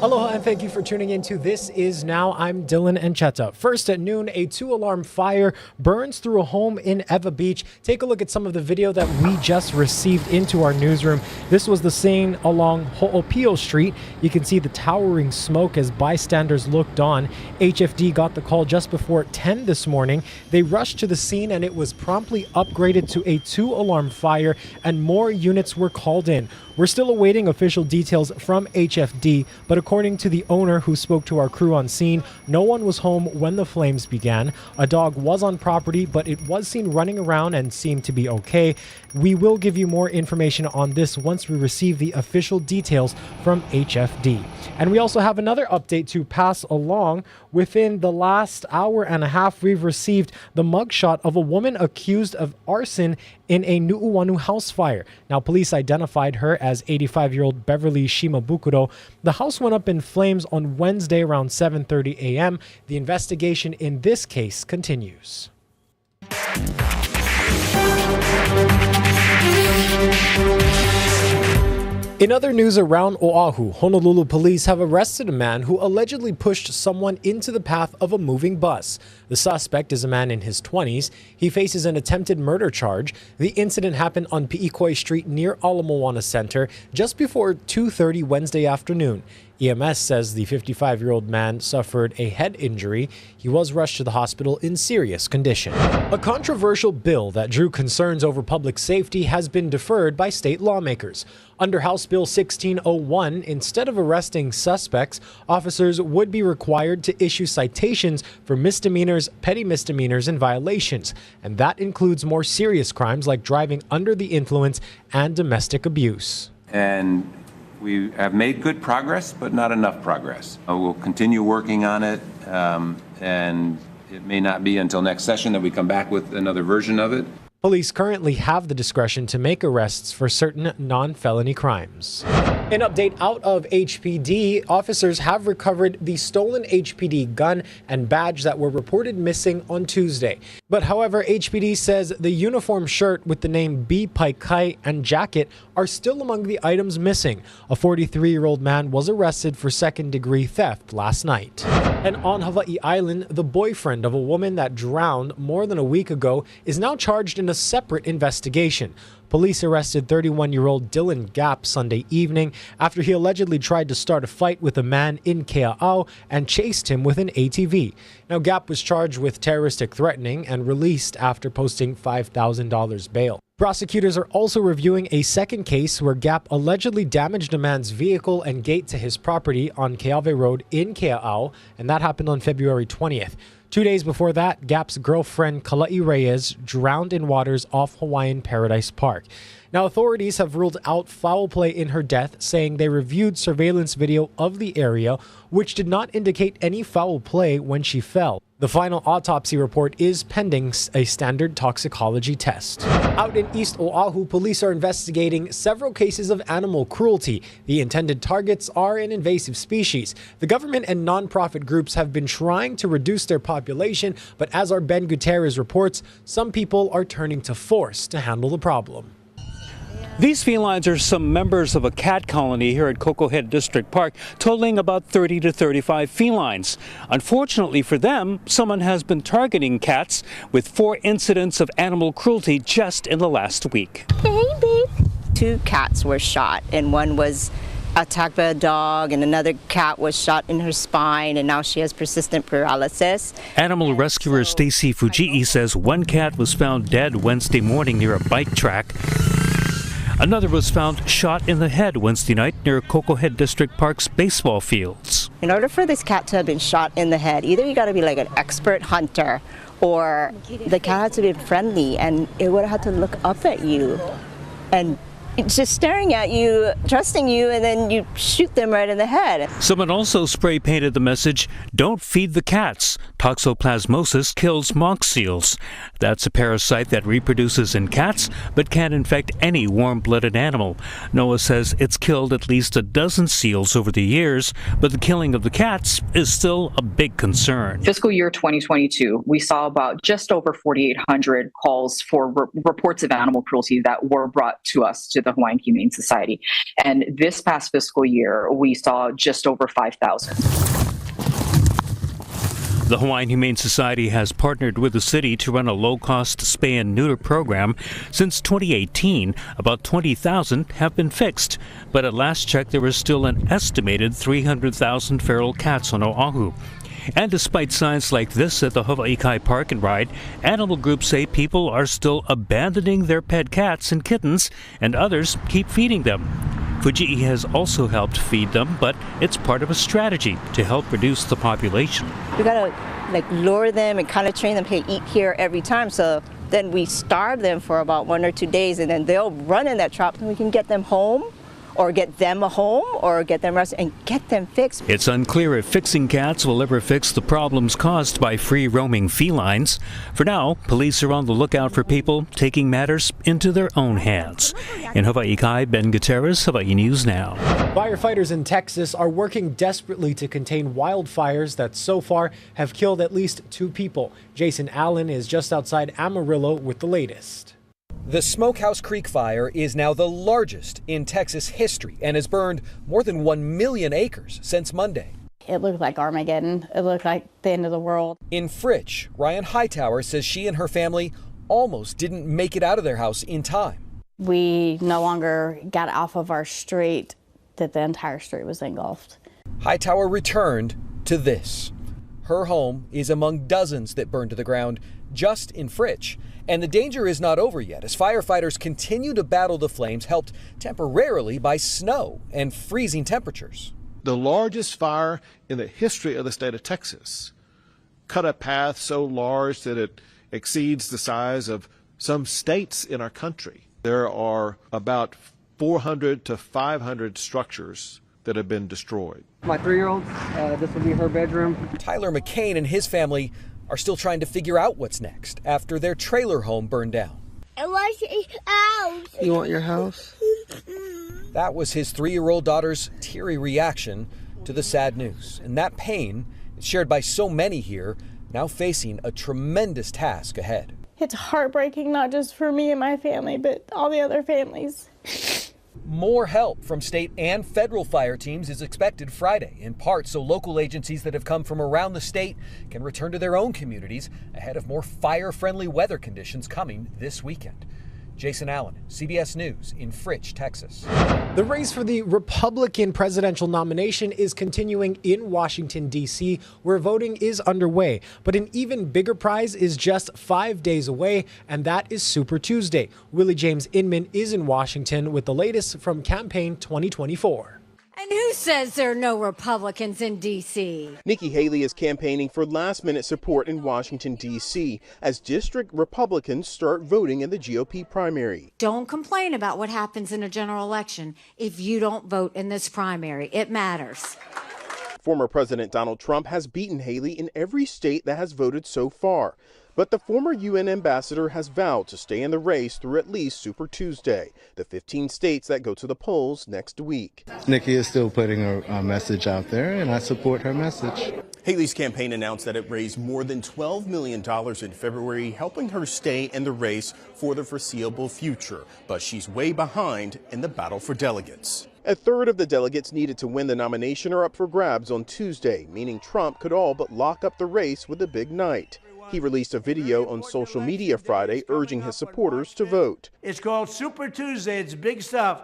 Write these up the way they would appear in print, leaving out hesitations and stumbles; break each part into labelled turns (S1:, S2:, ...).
S1: Aloha and thank you for tuning in to This Is Now. I'm Dylan Encheta. First at noon, a 2-alarm fire burns through a home in Eva Beach. Take a look at some of the video that we just received into our newsroom. This was the scene along Ho'opio Street. You can see the towering smoke as bystanders looked on. HFD got the call just before 10 this morning. They rushed to the scene and it was promptly upgraded to a 2-alarm fire and more units were called in. We're still awaiting official details from HFD, but according to the owner who spoke to our crew on scene, no one was home when the flames began. A dog was on property, but it was seen running around and seemed to be okay. We will give you more information on this once we receive the official details from HFD. And we also have another update to pass along. Within the last hour and a half, we've received the mugshot of a woman accused of arson in a Nu'uanu house fire. Now, police identified her as 85-year-old Beverly Shimabukuro. The house went up in flames on Wednesday around 7:30 a.m. The investigation in this case continues. In other news around Oahu, Honolulu police have arrested a man who allegedly pushed someone into the path of a moving bus. The suspect is a man in his 20s. He faces an attempted murder charge. The incident happened on Pi'ikoi Street near Ala Moana Center just before 2:30 Wednesday afternoon. EMS says the 55-year-old man suffered a head injury. He was rushed to the hospital in serious condition. A controversial bill that drew concerns over public safety has been deferred by state lawmakers. Under House Bill 1601, instead of arresting suspects, officers would be required to issue citations for misdemeanors, petty misdemeanors, and violations. And that includes more serious crimes like driving under the influence and domestic abuse.
S2: And we have made good progress, but not enough progress. We'll continue working on it, and it may not be until next session that we come back with another version of it.
S1: Police currently have the discretion to make arrests for certain non-felony crimes. An update out of HPD, officers have recovered the stolen HPD gun and badge that were reported missing on Tuesday. But however, HPD says the uniform shirt with the name B. Paikai and jacket are still among the items missing. A 43-year-old man was arrested for second-degree theft last night. And on Hawaii Island, the boyfriend of a woman that drowned more than a week ago is now charged in a separate investigation. Police arrested 31-year-old Dylan Gap Sunday evening after he allegedly tried to start a fight with a man in Kea'au and chased him with an ATV. Now, Gap was charged with terroristic threatening and released after posting $5,000 bail. Prosecutors are also reviewing a second case where Gap allegedly damaged a man's vehicle and gate to his property on Keawe Road in Kea'au, and that happened on February 20th. 2 days before that, Gap's girlfriend, Kala'i Reyes, drowned in waters off Hawaiian Paradise Park. Now, authorities have ruled out foul play in her death, saying they reviewed surveillance video of the area, which did not indicate any foul play when she fell. The final autopsy report is pending a standard toxicology test. Out in East Oahu, police are investigating several cases of animal cruelty. The intended targets are an invasive species. The government and nonprofit groups have been trying to reduce their population, but as our Ben Gutierrez reports, some people are turning to force to handle the problem.
S3: These felines are some members of a cat colony here at Coco Head District Park, totaling about 30 to 35 felines. Unfortunately for them, someone has been targeting cats with 4 incidents of animal cruelty just in the last week.
S4: Hey, babe. 2 cats were shot, and one was attacked by a dog, and another cat was shot in her spine, and now she has persistent paralysis.
S3: Animal rescuer Stacy Fujii says one cat was found dead Wednesday morning near a bike track. Another was found shot in the head Wednesday night near Coco Head District Park's baseball fields.
S4: In order for this cat to have been shot in the head, either you got to be like an expert hunter, or the cat had to be friendly, and it would have had to look up at you and it's just staring at you, trusting you, and then you shoot them right in the head.
S3: Someone also spray painted the message, "Don't feed the cats. Toxoplasmosis kills monk seals." That's a parasite that reproduces in cats but can infect any warm-blooded animal. NOAA says it's killed at least a dozen seals over the years, but the killing of the cats is still a big concern.
S5: Fiscal year 2022, we saw about just over 4,800 calls for reports of animal cruelty that were brought to us to the Hawaiian Humane Society. And this past fiscal year, we saw just over 5,000.
S3: The Hawaiian Humane Society has partnered with the city to run a low-cost spay and neuter program. Since 2018, about 20,000 have been fixed. But at last check, there is still an estimated 300,000 feral cats on Oahu. And despite signs like this at the Hawaiikai Park and Ride, animal groups say people are still abandoning their pet cats and kittens, and others keep feeding them. Fuji'i has also helped feed them, but it's part of a strategy to help reduce the population.
S4: We gotta lure them and kind of train them to eat here every time. So then we starve them for about 1 or 2 days, and then they'll run in that trap, and we can get them home, or get them a home, or get them rested and get them fixed.
S3: It's unclear if fixing cats will ever fix the problems caused by free-roaming felines. For now, police are on the lookout for people taking matters into their own hands. In Hawaiikai, Ben Gutierrez, Hawaii News Now.
S1: Firefighters in Texas are working desperately to contain wildfires that so far have killed at least 2 people. Jason Allen is just outside Amarillo with the latest.
S6: The Smokehouse Creek fire is now the largest in Texas history and has burned more than 1 million acres since Monday.
S7: It looked like Armageddon. It looked like the end of the world.
S6: In Fritch, Ryan Hightower says she and her family almost didn't make it out of their house in time.
S7: We no longer got off of our street, that the entire street was engulfed.
S6: Hightower returned to this. Her home is among dozens that burned to the ground just in Fritch. And the danger is not over yet as firefighters continue to battle the flames, helped temporarily by snow and freezing temperatures.
S8: The largest fire in the history of the state of Texas cut a path so large that it exceeds the size of some states in our country. There are about 400 to 500 structures that have been destroyed.
S9: My 3-year-old, this will be her bedroom.
S6: Tyler McCain and his family are still trying to figure out what's next after their trailer home burned down.
S10: I want a house.
S9: You want your house?
S6: That was his 3-year-old daughter's teary reaction to the sad news. And that pain is shared by so many here, now facing a tremendous task ahead.
S7: It's heartbreaking, not just for me and my family, but all the other families.
S6: More help from state and federal fire teams is expected Friday, in part so local agencies that have come from around the state can return to their own communities ahead of more fire-friendly weather conditions coming this weekend. Jason Allen, CBS News in Fritch, Texas.
S1: The race for the Republican presidential nomination is continuing in Washington, D.C., where voting is underway. But an even bigger prize is just 5 days away, and that is Super Tuesday. Willie James Inman is in Washington with the latest from Campaign 2024.
S11: And who says there are no Republicans in D.C.?
S12: Nikki Haley is campaigning for last-minute support in Washington, D.C. as district Republicans start voting in the GOP primary.
S11: Don't complain about what happens in a general election if you don't vote in this primary. It matters.
S12: Former President Donald Trump has beaten Haley in every state that has voted so far. But the former UN ambassador has vowed to stay in the race through at least Super Tuesday, the 15 states that go to the polls next week.
S13: Nikki is still putting her message out there, and I support her message.
S14: Haley's campaign announced that it raised more than $12 million in February, helping her stay in the race for the foreseeable future. But she's way behind in the battle for delegates.
S12: A third of the delegates needed to win the nomination are up for grabs on Tuesday, meaning Trump could all but lock up the race with a big night. He released a video on social media Friday urging his supporters to vote.
S15: It's called Super Tuesday. It's big stuff,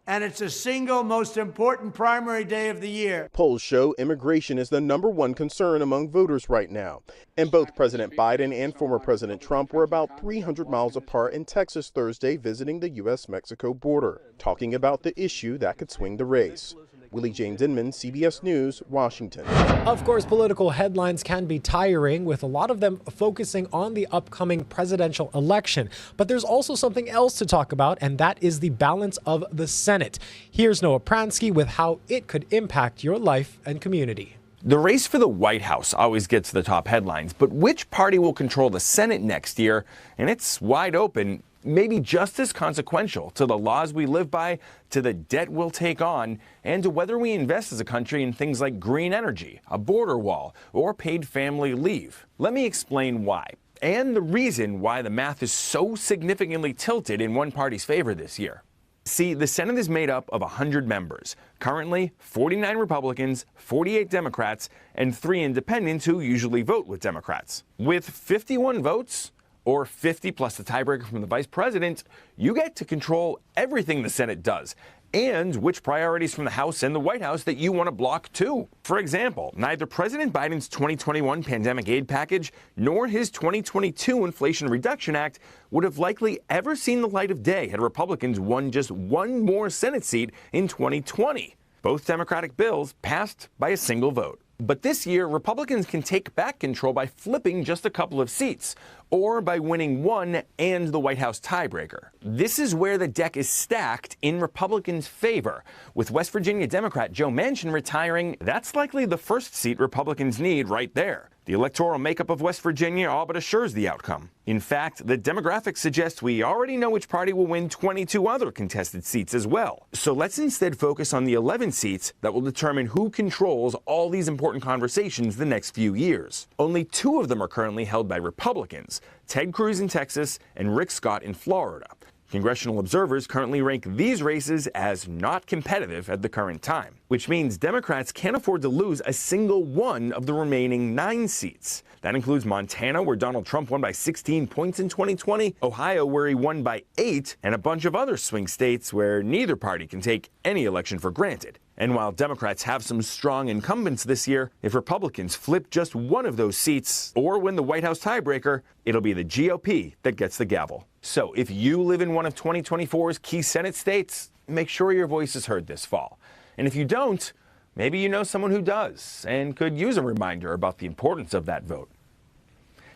S15: and it's the single most important primary day of the year.
S12: Polls show immigration is the #1 concern among voters right now. And both President Biden and former President Trump were about 300 miles apart in Texas Thursday visiting the U.S.-Mexico border, talking about the issue that could swing the race. Willie James Inman, CBS News, Washington.
S1: Of course, political headlines can be tiring, with a lot of them focusing on the upcoming presidential election. But there's also something else to talk about, and that is the balance of the Senate. Here's Noah Pransky with how it could impact your life and community.
S16: The race for the White House always gets the top headlines, but which party will control the Senate next year? And it's wide open. Maybe just as consequential to the laws we live by, to the debt we'll take on, and to whether we invest as a country in things like green energy, a border wall, or paid family leave. Let me explain why, and the reason why the math is so significantly tilted in one party's favor this year. See, the Senate is made up of 100 members. Currently, 49 Republicans, 48 Democrats, and 3 independents who usually vote with Democrats. With 51 votes, or 50 plus the tiebreaker from the vice president, you get to control everything the Senate does, and which priorities from the House and the White House that you want to block too. For example, neither President Biden's 2021 pandemic aid package nor his 2022 Inflation Reduction Act would have likely ever seen the light of day had Republicans won just one more Senate seat in 2020. Both Democratic bills passed by a single vote. But this year, Republicans can take back control by flipping just a couple of seats, or by winning one and the White House tiebreaker. This is where the deck is stacked in Republicans' favor. With West Virginia Democrat Joe Manchin retiring, that's likely the first seat Republicans need right there. The electoral makeup of West Virginia all but assures the outcome. In fact, the demographics suggest we already know which party will win 22 other contested seats as well. So let's instead focus on the 11 seats that will determine who controls all these important conversations the next few years. Only 2 of them are currently held by Republicans, Ted Cruz in Texas and Rick Scott in Florida. Congressional observers currently rank these races as not competitive at the current time, which means Democrats can't afford to lose a single one of the remaining 9 seats. That includes Montana, where Donald Trump won by 16 points in 2020, Ohio, where he won by 8, and a bunch of other swing states where neither party can take any election for granted. And while Democrats have some strong incumbents this year, if Republicans flip just one of those seats or win the White House tiebreaker, it'll be the GOP that gets the gavel. So if you live in one of 2024's key Senate states, make sure your voice is heard this fall. And if you don't, maybe you know someone who does and could use a reminder about the importance of that vote.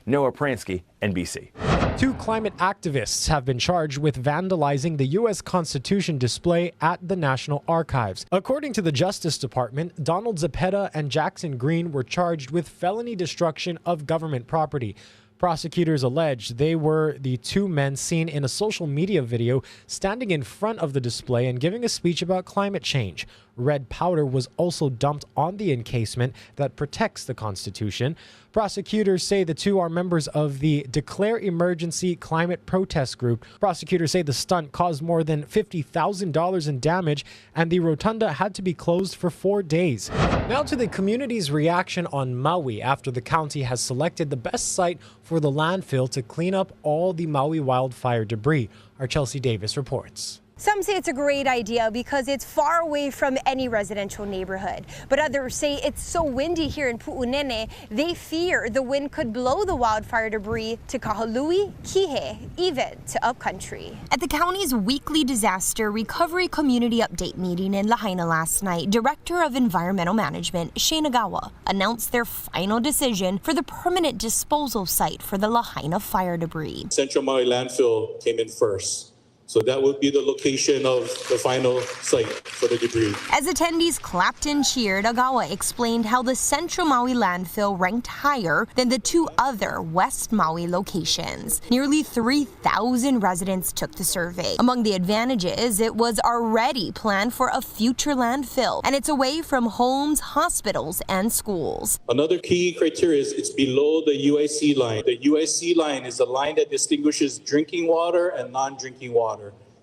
S16: Noah Pransky, NBC.
S1: 2 climate activists have been charged with vandalizing the U.S. Constitution display at the National Archives. According to the Justice Department, Donald Zepeda and Jackson Green were charged with felony destruction of government property. Prosecutors allege they were the 2 men seen in a social media video standing in front of the display and giving a speech about climate change. Red powder was also dumped on the encasement that protects the Constitution. Prosecutors say the 2 are members of the Declare Emergency Climate Protest Group. Prosecutors say the stunt caused more than $50,000 in damage, and the rotunda had to be closed for 4 days. Now to the community's reaction on Maui after the county has selected the best site for the landfill to clean up all the Maui wildfire debris. Our Chelsea Davis reports.
S17: Some say it's a great idea because it's far away from any residential neighborhood. But others say it's so windy here in Pu'unene, they fear the wind could blow the wildfire debris to Kahului, Kihei, even to upcountry. At the county's weekly disaster recovery community update meeting in Lahaina last night, Director of Environmental Management, Shenagawa, announced their final decision for the permanent disposal site for the Lahaina fire debris.
S18: Central Maui landfill came in first. So that would be the location of the final site for the debris.
S17: As attendees clapped and cheered, Agawa explained how the Central Maui landfill ranked higher than the 2 other West Maui locations. Nearly 3,000 residents took the survey. Among the advantages, it was already planned for a future landfill, and it's away from homes, hospitals, and schools.
S18: Another key criteria is it's below the UIC line. The UIC line is the line that distinguishes drinking water and non-drinking water.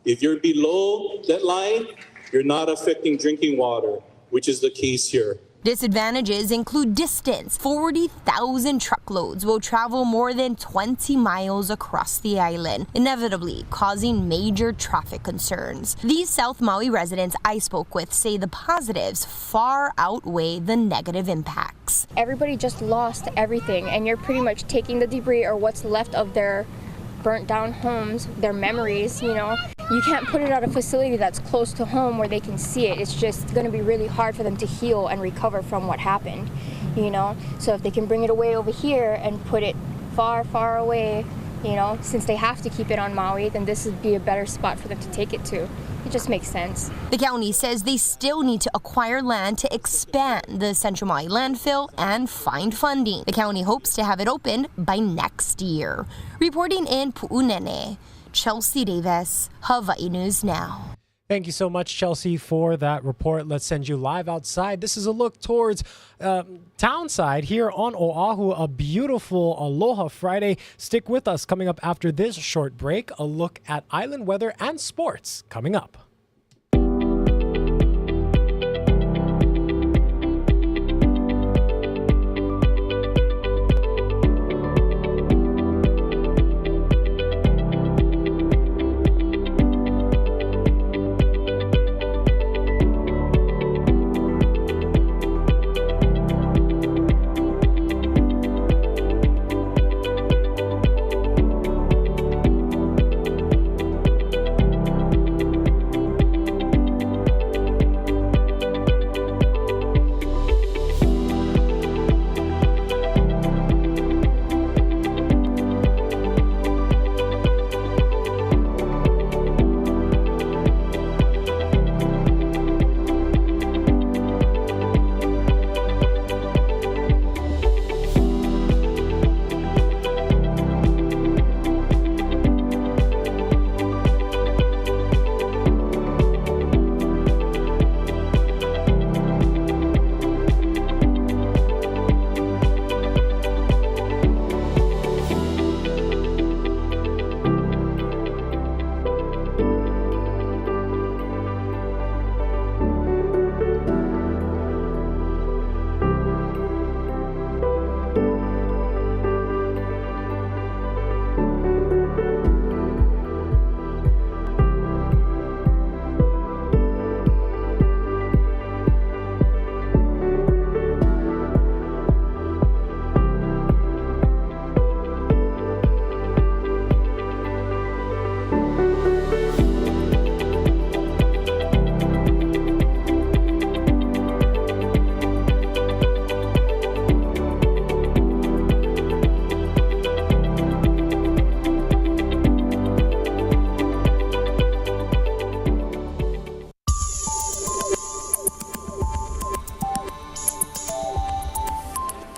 S18: If you're below that line, you're not affecting drinking water, which is the case here.
S17: Disadvantages include distance. 40,000 truckloads will travel more than 20 miles across the island, inevitably causing major traffic concerns. These South Maui residents I spoke with say the positives far outweigh the negative impacts.
S19: Everybody just lost everything, and you're pretty much taking the debris or what's left of their burnt down homes, their memories, you know. You can't put it at a facility that's close to home where they can see it. It's just going to be really hard for them to heal and recover from what happened, you know. So if they can bring it away over here and put it far, far away, you know, since they have to keep it on Maui, then this would be a better spot for them to take it to. It just makes sense.
S17: The county says they still need to acquire land to expand the Central Maui landfill and find funding. The county hopes to have it open by next year. Reporting in Pu'unene, Chelsea Davis, Hawaii News Now.
S1: Thank you so much, Chelsea, for that report. Let's send you live outside. This is a look towards townside here on Oahu, a beautiful Aloha Friday. Stick with us. Coming up after this short break, a look at island weather and sports coming up.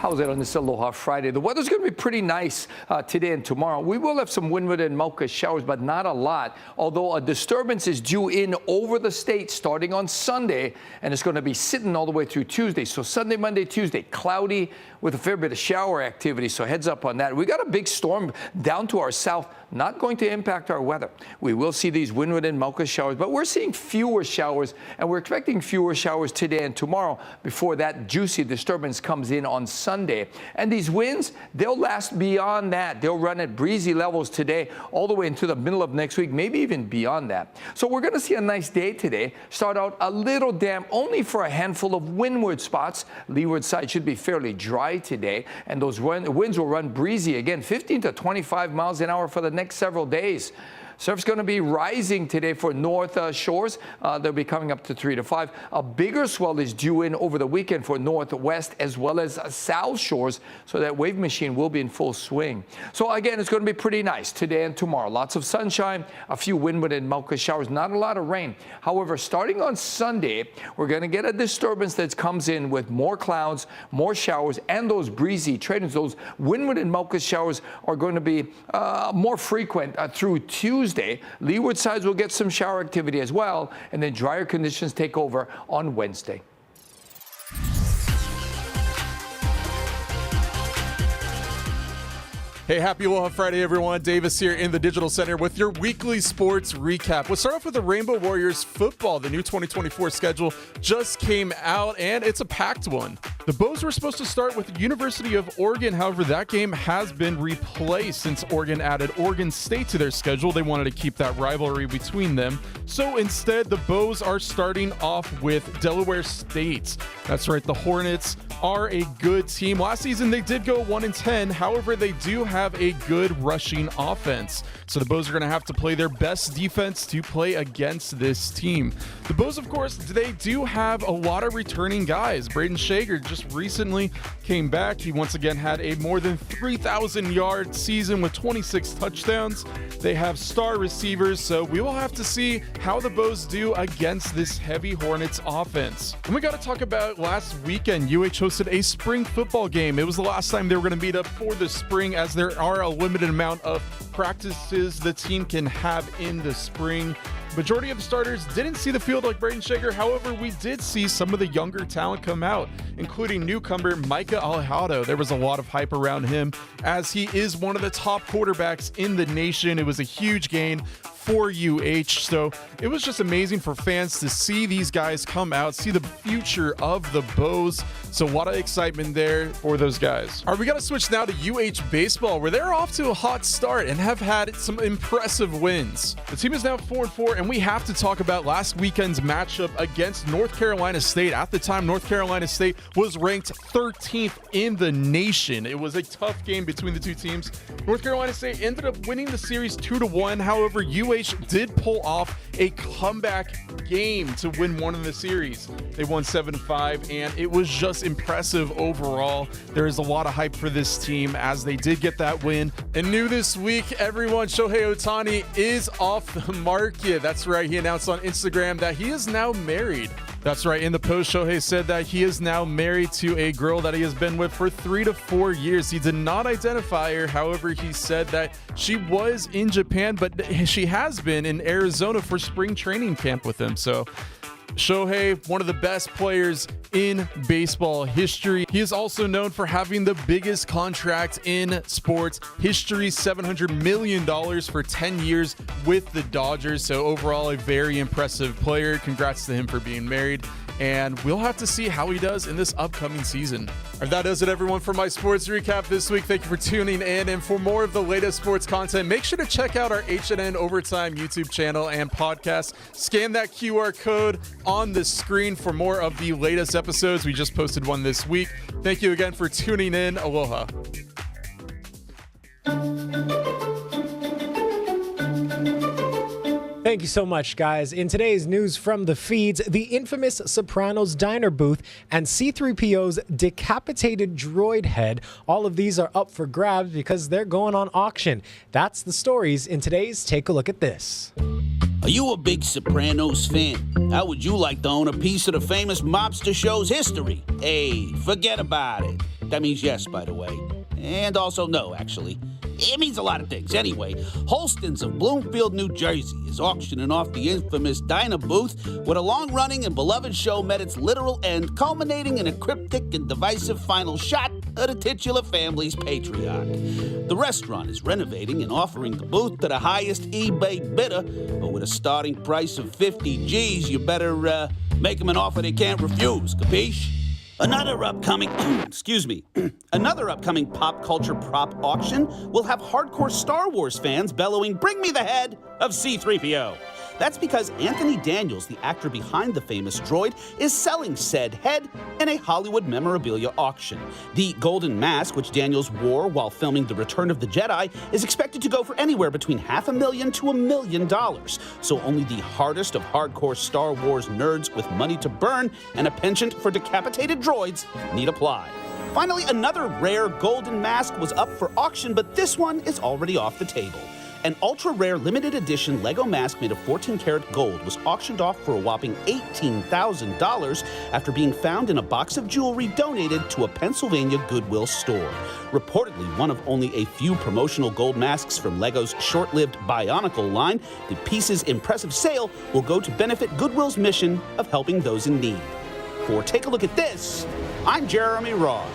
S20: How's it on this Aloha Friday? The weather's going to be pretty nice today and tomorrow. We will have some windward and Mauka showers, but not a lot, although a disturbance is due in over the state starting on Sunday, and it's going to be sitting all the way through Tuesday. So Sunday, Monday, Tuesday, cloudy with a fair bit of shower activity, so heads up on that. We got a big storm down to our south, not going to impact our weather. We will see these windward and Mauka showers, but we're seeing fewer showers, and we're expecting fewer showers today and tomorrow before that juicy disturbance comes in on Sunday. And these winds, they'll last beyond that. They'll run at breezy levels today all the way into the middle of next week, maybe even beyond that. So we're going to see a nice day today. Start out a little damp, only for a handful of windward spots. Leeward side should be fairly dry today, and those winds will run breezy again, 15 to 25 miles an hour for the next several days. Surf's going to be rising today for north shores. They'll be coming up to 3 to 5. A bigger swell is due in over the weekend for northwest as well as south shores, so that wave machine will be in full swing. So again, it's going to be pretty nice today and tomorrow. Lots of sunshine, a few windward and Mauka showers, not a lot of rain. However, starting on Sunday, we're going to get a disturbance that comes in with more clouds, more showers, and those breezy trade-ins. Those windward and Mauka showers are going to be more frequent through Tuesday. Leeward sides will get some shower activity as well, and then drier conditions take over on Wednesday.
S21: Hey, happy Aloha Friday, everyone. Davis here in the Digital Center with your weekly sports recap. We'll start off with the Rainbow Warriors football. The new 2024 schedule just came out, and it's a packed one. The Bows were supposed to start with the University of Oregon. However, that game has been replaced since Oregon added Oregon State to their schedule. They wanted to keep that rivalry between them. So instead, the Bows are starting off with Delaware State. That's right, the Hornets are a good team. Last season, they did go 1-10. However, they do have a good rushing offense. So the Bows are going to have to play their best defense to play against this team. The Bows, of course, they do have a lot of returning guys. Braden Shager just recently came back. He once again had a more than 3,000-yard season with 26 touchdowns. They have star receivers, so we will have to see how the Bows do against this heavy Hornets offense. And we got to talk about last weekend. UH hosted a spring football game. It was the last time they were going to meet up for the spring, as there are a limited amount of practices the team can have in the spring. Majority of the starters didn't see the field like Braden Shager. However, we did see some of the younger talent come out, including newcomer Micah Alejado. There was a lot of hype around him, as he is one of the top quarterbacks in the nation. It was a huge gain for UH. So it was just amazing for fans to see these guys come out, see the future of the Bows. So a lot of excitement there for those guys. All right, we got to switch now to UH baseball, where they're off to a hot start and have had some impressive wins. The team is now 4-4, and we have to talk about last weekend's matchup against North Carolina State. At the time, North Carolina State was ranked 13th in the nation. It was a tough game between the two teams. North Carolina State ended up winning the series 2-1. However, UH did pull off a comeback game to win one of the series. They won 7-5, and it was just impressive overall. There is a lot of hype for this team as they did get that win. And new this week, everyone, Shohei Ohtani is off the market. That's right, he announced on Instagram that he is now married. That's right, in the post, Shohei said that he is now married to a girl that he has been with for 3 to 4 years. He did not identify her. However, he said that she was in Japan, but she has been in Arizona for spring training camp with him. So Shohei, one of the best players in baseball history. He is also known for having the biggest contract in sports history, $700 million for 10 years with the Dodgers. So overall, a very impressive player. Congrats to him for being married. And we'll have to see how he does in this upcoming season. All right, that does it, everyone, for my sports recap this week. Thank you for tuning in. And for more of the latest sports content, make sure to check out our H&N Overtime YouTube channel and podcast. Scan that QR code on the screen for more of the latest episodes. We just posted one this week. Thank you again for tuning in. Aloha.
S1: Thank you so much, guys. In today's news from the feeds, the infamous Sopranos diner booth and C-3PO's decapitated droid head. All of these are up for grabs because they're going on auction. That's the stories in today's Take a Look at This.
S22: Are you a big Sopranos fan? How would you like to own a piece of the famous mobster show's history? Hey, forget about it. That means yes, by the way. And also no, actually. It means a lot of things. Anyway, Holston's of Bloomfield, New Jersey is auctioning off the infamous Dinah booth when a long-running and beloved show met its literal end, culminating in a cryptic and divisive final shot at the titular family's patriarch. The restaurant is renovating and offering the booth to the highest eBay bidder, but with a starting price of 50 G's, you better make them an offer they can't refuse, capiche? Another upcoming pop culture prop auction will have hardcore Star Wars fans bellowing, "Bring me the head of C-3PO." That's because Anthony Daniels, the actor behind the famous droid, is selling said head in a Hollywood memorabilia auction. The golden mask, which Daniels wore while filming The Return of the Jedi, is expected to go for anywhere between $500,000 to $1 million. So only the hardest of hardcore Star Wars nerds with money to burn and a penchant for decapitated droids need apply. Finally, another rare golden mask was up for auction, but this one is already off the table. An ultra-rare limited edition Lego mask made of 14-karat gold was auctioned off for a whopping $18,000 after being found in a box of jewelry donated to a Pennsylvania Goodwill store. Reportedly one of only a few promotional gold masks from Lego's short-lived Bionicle line, the piece's impressive sale will go to benefit Goodwill's mission of helping those in need. For Take a Look at This, I'm Jeremy Roth.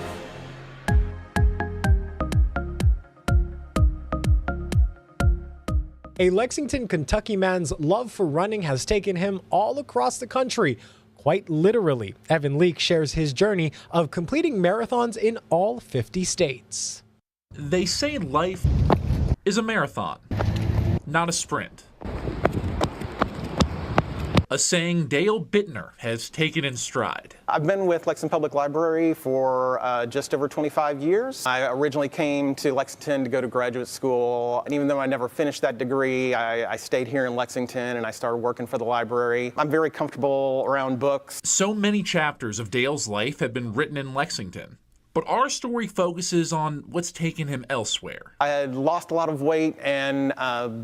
S1: A Lexington, Kentucky man's love for running has taken him all across the country, quite literally. Evan Leake shares his journey of completing marathons in all 50 states.
S2: They say life is a marathon, not a sprint. A saying Dale Bittner has taken in stride.
S5: I've been with Lexington Public Library for just over 25 years. I originally came to Lexington to go to graduate school, and even though I never finished that degree, I stayed here in Lexington and I started working for the library. I'm very comfortable around books.
S2: So many chapters of Dale's life have been written in Lexington, but our story focuses on what's taken him elsewhere.
S5: I had lost a lot of weight and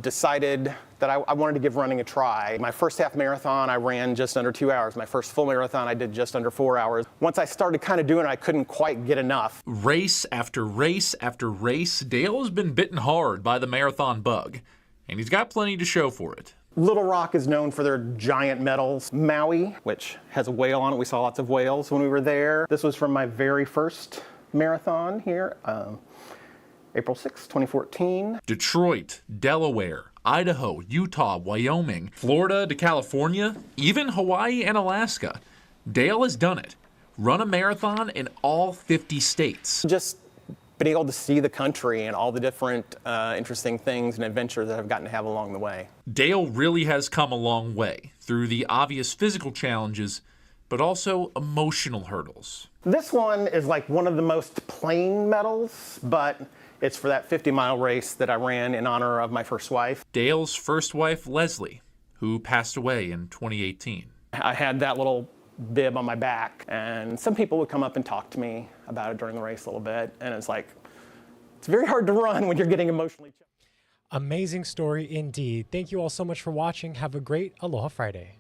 S5: decided that I wanted to give running a try. My first half marathon, I ran just under 2 hours. My first full marathon, I did just under 4 hours. Once I started kind of doing it, I couldn't quite get enough.
S2: Race after race after race, Dale has been bitten hard by the marathon bug, and he's got plenty to show for it.
S5: Little Rock is known for their giant medals. Maui, which has a whale on it. We saw lots of whales when we were there. This was from my very first marathon here, April 6, 2014.
S2: Detroit, Delaware, Idaho, Utah, Wyoming, Florida to California, even Hawaii and Alaska. Dale has done it. Run a marathon in all 50 states.
S5: Just been able to see the country and all the different interesting things and adventures that I've gotten to have along the way.
S2: Dale really has come a long way through the obvious physical challenges, but also emotional hurdles.
S5: This one is like one of the most plain medals, but it's for that 50-mile race that I ran in honor of my first wife.
S2: Dale's first wife, Leslie, who passed away in 2018.
S5: I had that little bib on my back, and some people would come up and talk to me about it during the race a little bit, and it's like, it's very hard to run when you're getting emotionally choked.
S1: Amazing story indeed. Thank you all so much for watching. Have a great Aloha Friday.